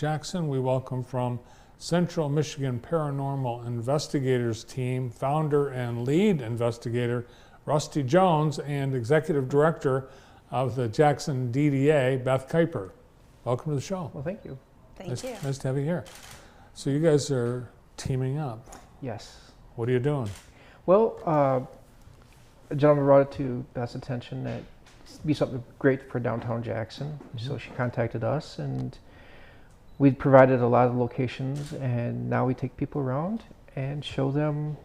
Jackson. We welcome from Central Michigan Paranormal Investigators Team, founder and lead investigator, Rusty Jones, and executive director of the Jackson DDA, Beth Kuiper. Welcome to the show. Well, thank you. Thank you. Nice to have you here. So you guys are teaming up. Yes. What are you doing? Well, a gentleman brought it to Beth's attention that it'd be something great for downtown Jackson. So she contacted us, and we provided a lot of locations, and now we take people around and show them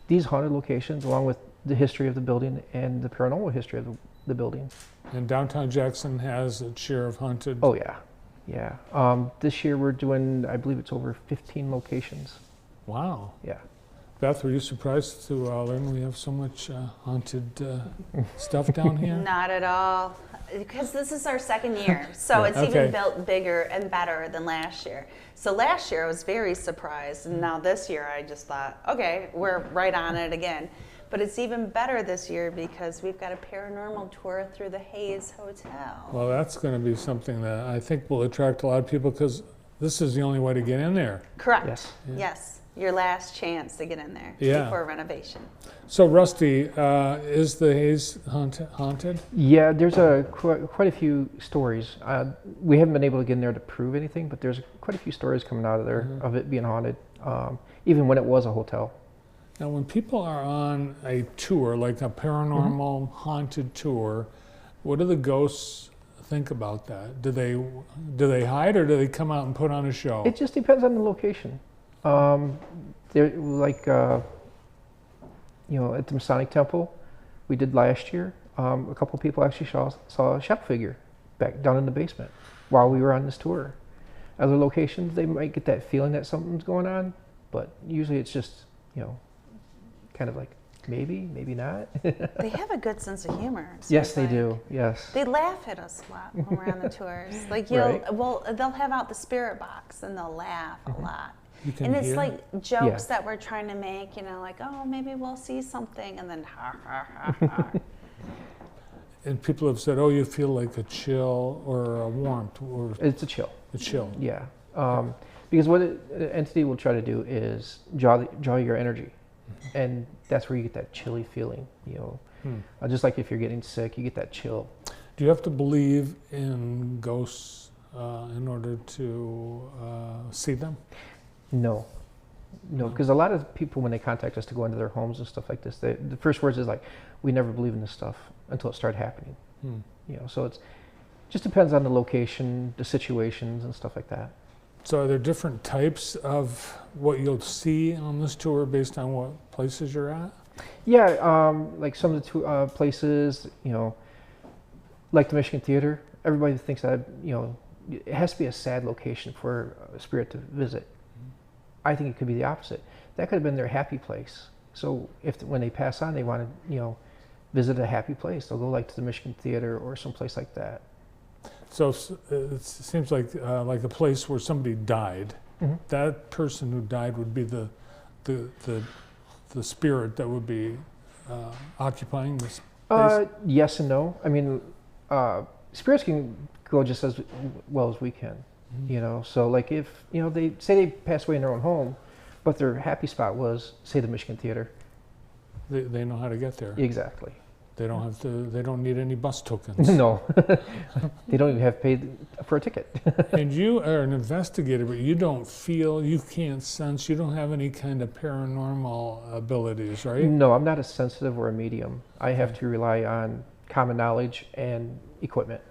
these haunted locations along with the history of the building and the paranormal history of the building. And downtown Jackson has a share of haunted. Oh yeah, yeah. This year we're doing, I believe it's over 15 locations. Wow. Yeah. Beth, were you surprised to learn we have so much haunted stuff down here? Not at all, because this is our second year, so it's even built bigger and better than last year. So last year I was very surprised, and now this year I just thought, okay, we're right on it again. But it's even better this year because we've got a paranormal tour through the Hayes Hotel. Well, that's going to be something that I think will attract a lot of people because this is the only way to get in there. Correct. Yes. Yeah. Yes. Your last chance to get in there before renovation. So, Rusty, is the Hayes haunted? Yeah, there's quite a few stories. We haven't been able to get in there to prove anything, but there's quite a few stories coming out of there of it being haunted, even when it was a hotel. Now, when people are on a tour, like a paranormal haunted tour, what do the ghosts think about that? Do they hide, or do they come out and put on a show? It just depends on the location. There, like at the Masonic Temple, we did last year. A couple people actually saw a shadow figure back down in the basement while we were on this tour. Other locations, they might get that feeling that something's going on, but usually it's just kind of like maybe not. They have a good sense of humor. Yes, they do. Yes. They laugh at us a lot when we're on the tours. Like they'll have out the spirit box and they'll laugh a lot. And it's like jokes that we're trying to make, like, oh, maybe we'll see something, and then ha, ha, ha, ha. And people have said, oh, you feel like a chill or a warmth. Or it's a chill. A chill. Yeah. Because what an entity will try to do is draw your energy. And that's where you get that chilly feeling, just like if you're getting sick, you get that chill. Do you have to believe in ghosts in order to see them? No, because a lot of people, when they contact us to go into their homes and stuff like this, the first words is like, we never believe in this stuff until it started happening. So it just depends on the location, the situations and stuff like that. So are there different types of what you'll see on this tour based on what places you're at? Yeah, like some of the places, like the Michigan Theater, everybody thinks that, it has to be a sad location for a spirit to visit. I think it could be the opposite. That could have been their happy place. So when they pass on, they want to, visit a happy place, they'll go like to the Michigan Theater or someplace like that. So it seems like a place where somebody died. That person who died would be the spirit that would be occupying this space? Yes and no. I mean, spirits can go just as well as we can. So like if they say they passed away in their own home, but their happy spot was, say, the Michigan Theater. They know how to get there. Exactly. They don't have to. They don't need any bus tokens. No, they don't even have paid for a ticket. And you are an investigator, but you don't feel, you can't sense, you don't have any kind of paranormal abilities, right? No, I'm not a sensitive or a medium. I have to rely on common knowledge and equipment.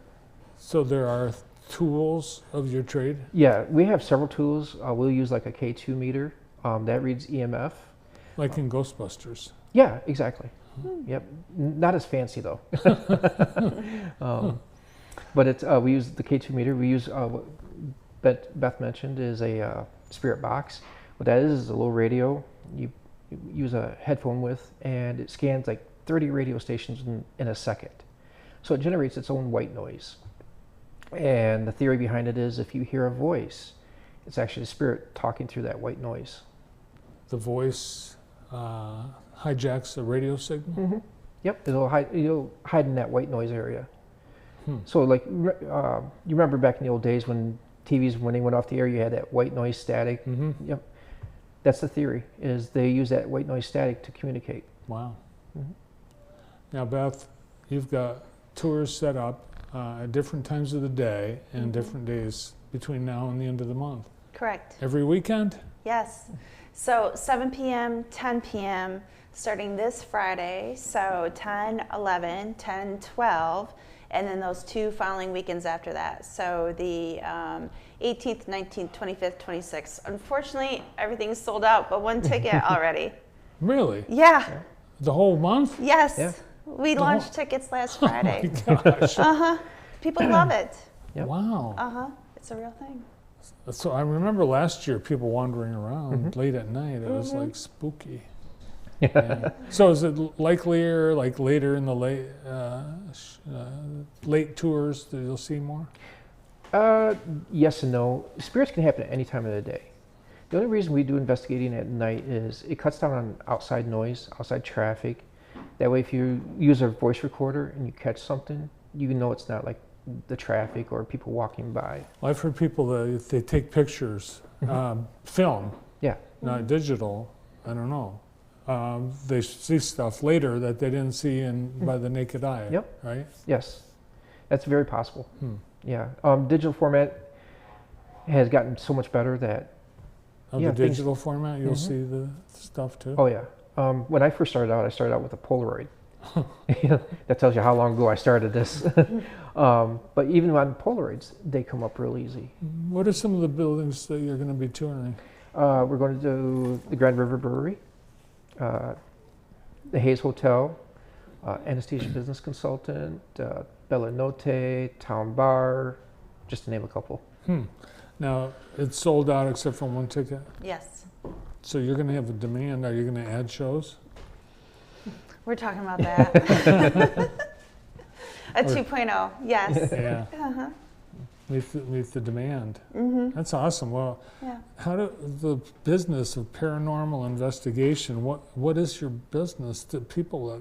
So there are tools of your trade? Yeah, we have several tools. We'll use like a K2 meter that reads EMF. Like in Ghostbusters? Yeah, exactly. Yep, not as fancy though. But we use the K2 meter. We use what Beth mentioned is a spirit box. What that is a little radio you use a headphone with, and it scans like 30 radio stations in a second. So it generates its own white noise. And the theory behind it is if you hear a voice, it's actually the spirit talking through that white noise. The voice hijacks the radio signal? Yep, it'll hide in that white noise area. So like, you remember back in the old days when TVs, when they went off the air, you had that white noise static. Mm-hmm. Yep. That's the theory, is they use that white noise static to communicate. Wow. Mhm. Now, Beth, you've got tours set up at different times of the day and different days between now and the end of the month. Correct. Every weekend? Yes. So 7 p.m., 10 p.m., starting this Friday. So 10, 11, 10, 12, and then those 2 following weekends after that. So the 18th, 19th, 25th, 26th. Unfortunately, everything's sold out, but 1 ticket already. Really? Yeah. The whole month? Yes. Yeah. We The launched whole- tickets last Oh Friday. my gosh. Uh-huh. People love it. Yep. Wow. Uh-huh. It's a real thing. So I remember last year people wandering around late at night. It was like spooky. Yeah. So is it likelier, like later in the late tours, that you'll see more? Yes and no. Spirits can happen at any time of the day. The only reason we do investigating at night is it cuts down on outside noise, outside traffic. That way, if you use a voice recorder and you catch something, you know it's not like the traffic or people walking by. Well, I've heard people that if they take pictures, film, Yeah. not digital, I don't know. They see stuff later that they didn't see by the naked eye, Yep. right? Yes. That's very possible. Hmm. Yeah. Digital format has gotten so much better that. Of Yeah, the things- digital format, you'll see the stuff too? Oh yeah. When I first started out with a Polaroid. That tells you how long ago I started this. But even on Polaroids, they come up real easy. What are some of the buildings that you're going to be touring? We're going to do the Grand River Brewery, the Hayes Hotel, Anesthesia Business Consultant, Bella Notte, Town Bar, just to name a couple. Now, it's sold out except for 1 ticket. Yes. So you're going to have a demand. Are you going to add shows? We're talking about that. A 2.0, yes. Yeah. Uh-huh. Meet the demand. Mm-hmm. That's awesome. Well, Yeah. how do the business of paranormal investigation, what is your business? Do people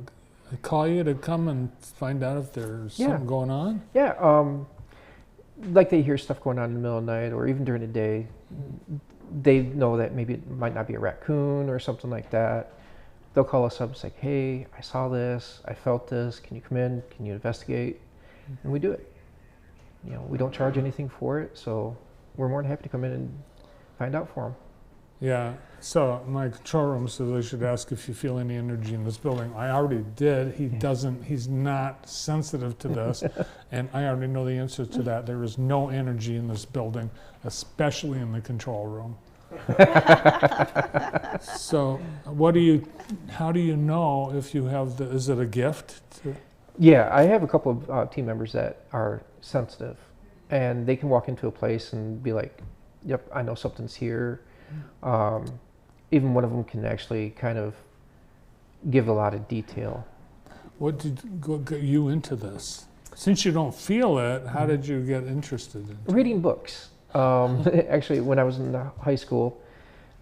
call you to come and find out if there's Yeah. something going on? Yeah. Like they hear stuff going on in the middle of the night or even during the day. They know that maybe it might not be a raccoon or something like that. They'll call us up and say, hey, I saw this, I felt this, can you come in, can you investigate? And we do it. You know, we don't charge anything for it, so we're more than happy to come in and find out for them. Yeah. So my control room says I should ask if you feel any energy in this building. I already did. He doesn't. He's not sensitive to this, and I already know the answer to that. There is no energy in this building, especially in the control room. So, how do you know if you have is it a gift? Yeah, I have a couple of team members that are sensitive, and they can walk into a place and be like, yep, I know something's here. Even one of them can actually kind of give a lot of detail. What did get you into this? Since you don't feel it, how did you get interested in it? Reading books. Actually, when I was in high school,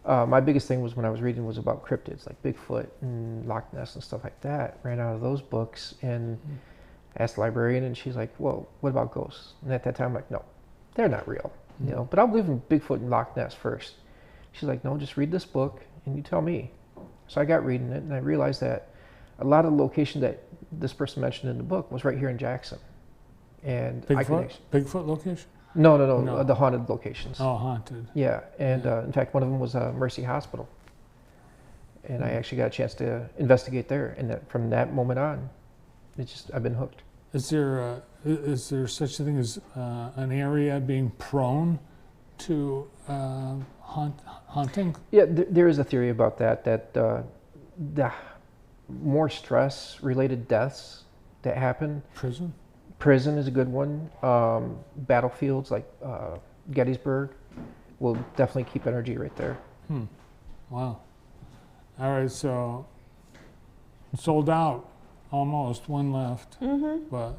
my biggest thing was when I was reading was about cryptids, like Bigfoot and Loch Ness and stuff like that. Ran out of those books and asked the librarian, and she's like, well, what about ghosts? And at that time, I'm like, no, they're not real. You know, but I'll believe in Bigfoot and Loch Ness first. She's like, no, just read this book and you tell me. So I got reading it and I realized that a lot of the location that this person mentioned in the book was right here in Jackson. And I could Bigfoot location? No, the haunted locations. Oh, haunted. Yeah, and in fact, one of them was Mercy Hospital. And I actually got a chance to investigate there. And from that moment on, I've been hooked. Is there such a thing as an area being prone to haunting? Yeah, there is a theory about that the more stress-related deaths that happen. Prison is a good one. Battlefields like Gettysburg will definitely keep energy right there. Wow. All right, so sold out almost, one left. But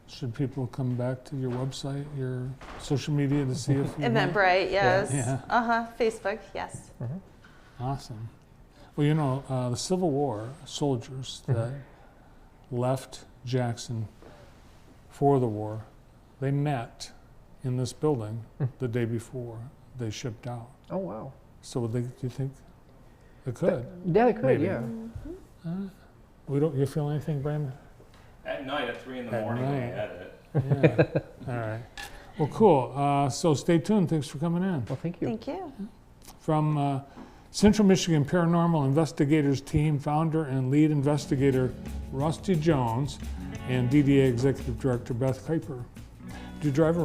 should people come back to your website, your social media to see if you Eventbrite, yes. Yeah. Facebook, yes. Awesome. Well, you know, the Civil War soldiers that left Jackson for the war, they met in this building the day before they shipped out. Oh, wow. So do you think it could? Yeah, it could, Maybe. yeah. You feel anything, Brandon? At night, at 3 in the At morning, when I night. edit. Yeah. All right. Well, cool. So stay tuned. Thanks for coming in. Well, thank you. Thank you. From Central Michigan Paranormal Investigators Team founder and lead investigator Rusty Jones and DDA Executive Director Beth Kuiper. Do you drive around?